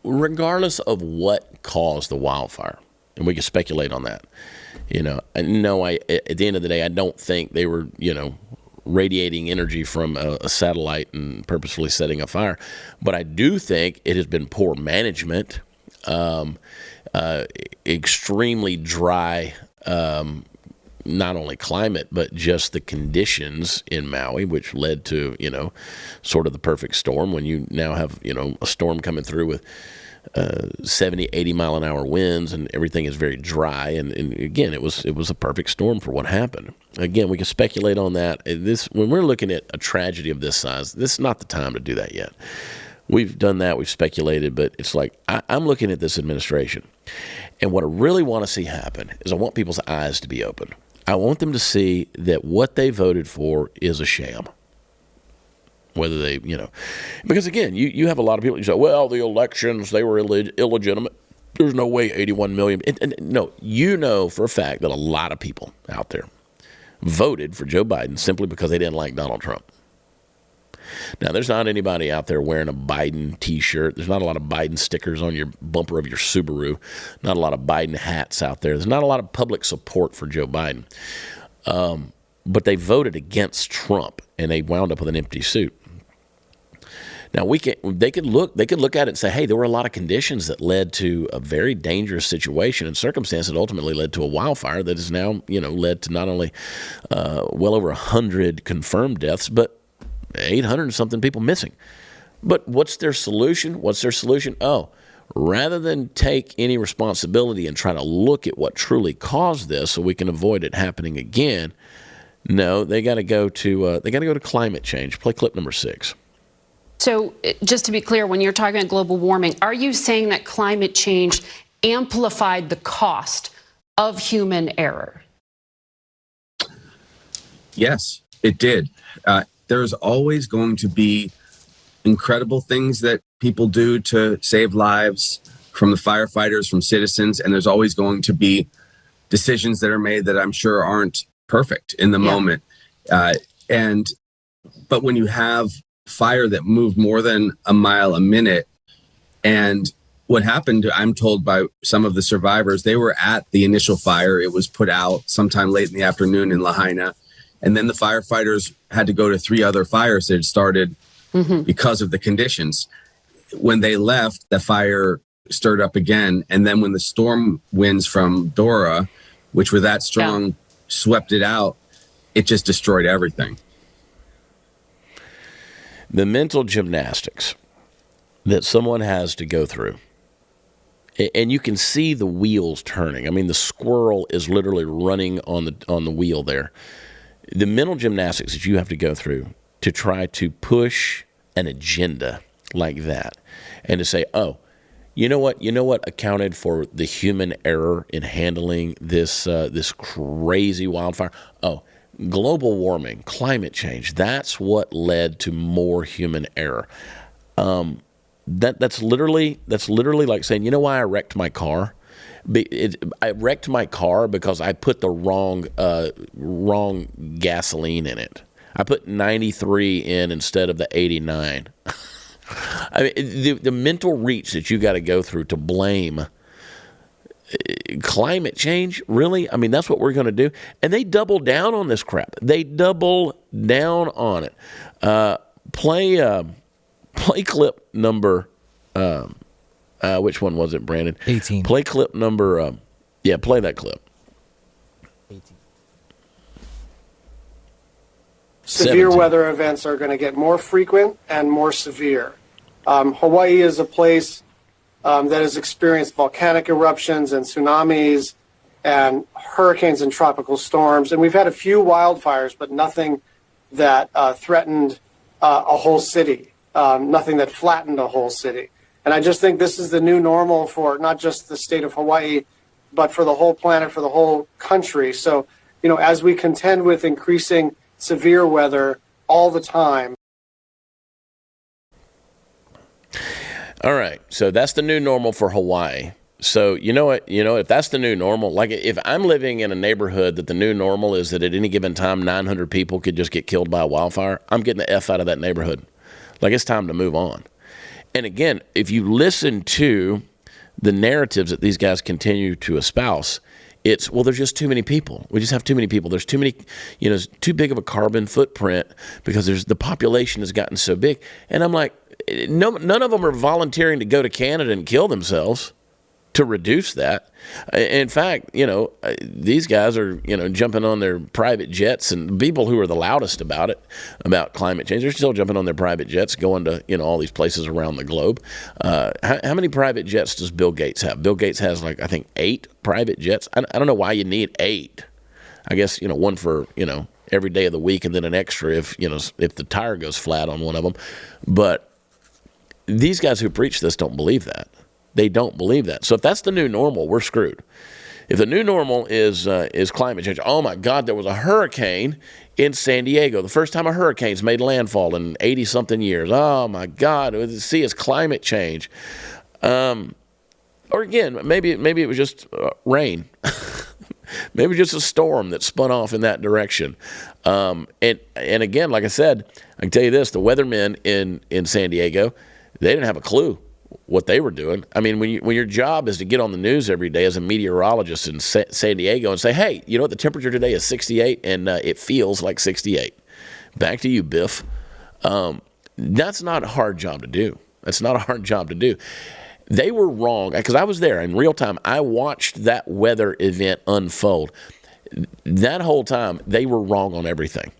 regardless of what caused the wildfire, and we can speculate on that, no, at the end of the day, I don't think they were, radiating energy from a satellite and purposefully setting a fire. But I do think it has been poor management, extremely dry, not only climate, but just the conditions in Maui, which led to, sort of the perfect storm when you now have, a storm coming through with 70, 80 mile an hour winds, and everything is very dry. And again, it was a perfect storm for what happened. Again, we can speculate on that. When we're looking at a tragedy of this size, this is not the time to do that yet. We've done that, we've speculated, but it's like I'm looking at this administration, and what I really want to see happen is I want people's eyes to be open. I want them to see that what they voted for is a sham. Whether they, because again, you have a lot of people who say, well, the elections, they were illegitimate. There's no way 81 million. And no, for a fact that a lot of people out there voted for Joe Biden simply because they didn't like Donald Trump. Now, there's not anybody out there wearing a Biden T-shirt. There's not a lot of Biden stickers on your bumper of your Subaru. Not a lot of Biden hats out there. There's not a lot of public support for Joe Biden. But they voted against Trump, and they wound up with an empty suit. Now they could look at it and say, hey, there were a lot of conditions that led to a very dangerous situation and circumstance that ultimately led to a wildfire that has now, led to not only well over 100 confirmed deaths, but 800 and something people missing. But what's their solution? Oh, rather than take any responsibility and try to look at what truly caused this so we can avoid it happening again, no, they got to go to climate change. Play clip number 6. So just to be clear, when you're talking about global warming, are you saying that climate change amplified the cost of human error? Yes, it did. There's always going to be incredible things that people do to save lives, from the firefighters, from citizens, and there's always going to be decisions that are made that I'm sure aren't perfect in the moment. But when you have fire that moved more than a mile a minute, and what happened, I'm told by some of the survivors, they were at the initial fire. It was put out sometime late in the afternoon in Lahaina, and then the firefighters had to go to 3 other fires that had started because of the conditions. When they left, the fire stirred up again, and then when the storm winds from Dora, which were that strong, swept it out, it just destroyed everything. The mental gymnastics that someone has to go through, and you can see the wheels turning. I mean, the squirrel is literally running on the wheel there. The mental gymnastics that you have to go through to try to push an agenda like that, and to say, oh, you know what accounted for the human error in handling this crazy wildfire? Oh, global warming, climate change. That's what led to more human error. That's literally like saying, you know why I wrecked my car? I wrecked my car because I put the wrong gasoline in it. I put 93 in instead of the 89. I mean, the mental reach that you got to go through to blame climate change, really? I mean, that's what we're going to do. And they double down on this crap. They double down on it. Play clip number, which one was it, Brandon? 18. Play clip number, play that clip. 18. Severe 17. weather events are going to get more frequent and more severe. Hawaii is a place that has experienced volcanic eruptions and tsunamis and hurricanes and tropical storms. And we've had a few wildfires, but nothing that threatened a whole city, nothing that flattened a whole city. And I just think this is the new normal for not just the state of Hawaii, but for the whole planet, for the whole country. So, as we contend with increasing severe weather all the time. All right, so that's the new normal for Hawaii. So you know what? If that's the new normal, like if I'm living in a neighborhood that the new normal is that at any given time 900 people could just get killed by a wildfire, I'm getting the F out of that neighborhood. Like, it's time to move on. And again, if you listen to the narratives that these guys continue to espouse, it's, well, there's just too many people. We just have too many people. There's too many, it's too big of a carbon footprint because the population has gotten so big. And I'm like, none of them are volunteering to go to Canada and kill themselves to reduce that. In fact, these guys are, jumping on their private jets, and people who are the loudest about it, about climate change, they're still jumping on their private jets, going to, all these places around the globe. How many private jets does Bill Gates have? Bill Gates has, I think 8 private jets. I don't know why you need 8. I guess, one for, every day of the week, and then an extra if the tire goes flat on one of them. But these guys who preach this don't believe that. They don't believe that. So if that's the new normal, we're screwed. If the new normal is climate change, oh my God, there was a hurricane in San Diego. The first time a hurricane's made landfall in 80-something years. Oh my God, see, it's climate change. Or again, maybe it was just rain. Maybe just a storm that spun off in that direction. And again, like I said, I can tell you this: the weathermen in San Diego, they didn't have a clue what they were doing. I mean, when your job is to get on the news every day as a meteorologist in San Diego and say, hey, you know what, the temperature today is 68 and it feels like 68. Back to you, Biff. That's not a hard job to do. That's not a hard job to do. They were wrong, because I was there in real time. I watched that weather event unfold. That whole time, they were wrong on everything.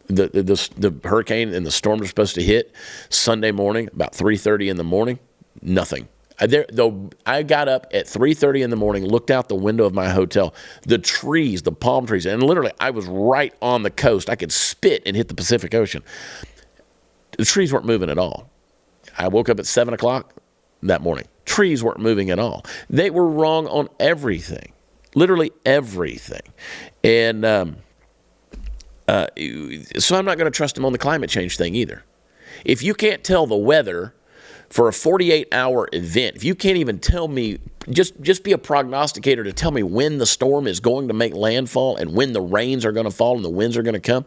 The hurricane and the storm were supposed to hit Sunday morning, about 3:30 in the morning. Nothing. I got up at 3:30 in the morning, looked out the window of my hotel, the trees, the palm trees, and literally I was right on the coast. I could spit and hit the Pacific Ocean. The trees weren't moving at all. I woke up at 7 o'clock that morning. Trees weren't moving at all. They were wrong on everything, literally everything. And so I'm not going to trust them on the climate change thing either. If you can't tell the weather for a 48-hour event, if you can't even tell me, just be a prognosticator to tell me when the storm is going to make landfall and when the rains are going to fall and the winds are going to come,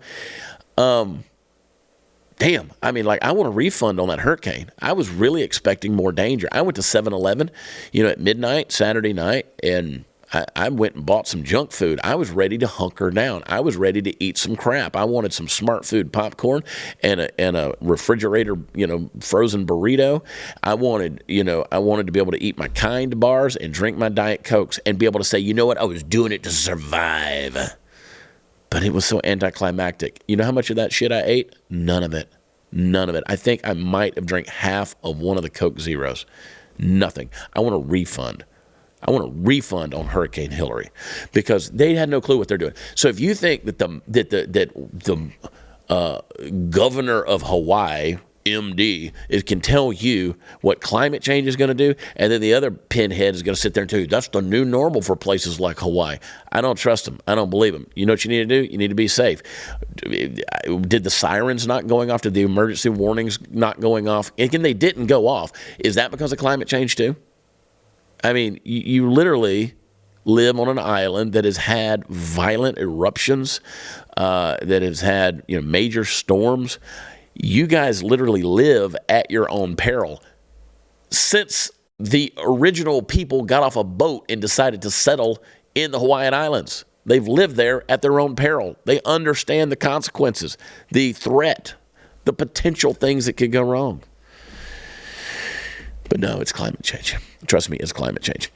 damn, I mean, I want a refund on that hurricane. I was really expecting more danger. I went to 7-Eleven, at midnight, Saturday night, and I went and bought some junk food. I was ready to hunker down. I was ready to eat some crap. I wanted some Smart Food popcorn and a refrigerator, frozen burrito. I wanted to be able to eat my Kind bars and drink my Diet Cokes and be able to say, you know what, I was doing it to survive. But it was so anticlimactic. You know how much of that shit I ate? None of it. None of it. I think I might have drank half of one of the Coke Zeros. Nothing. I want a refund. I want a refund on Hurricane Hillary, because they had no clue what they're doing. So if you think that the governor of Hawaii, MD, can tell you what climate change is going to do, and then the other pinhead is going to sit there and tell you that's the new normal for places like Hawaii, I don't trust them. I don't believe them. You know what you need to do? You need to be safe. Did the sirens not going off? Did the emergency warnings not going off? Again, they didn't go off. Is that because of climate change too? I mean, you literally live on an island that has had violent eruptions, that has had major storms. You guys literally live at your own peril. Since the original people got off a boat and decided to settle in the Hawaiian Islands, they've lived there at their own peril. They understand the consequences, the threat, the potential things that could go wrong. But no, it's climate change. Trust me, it's climate change.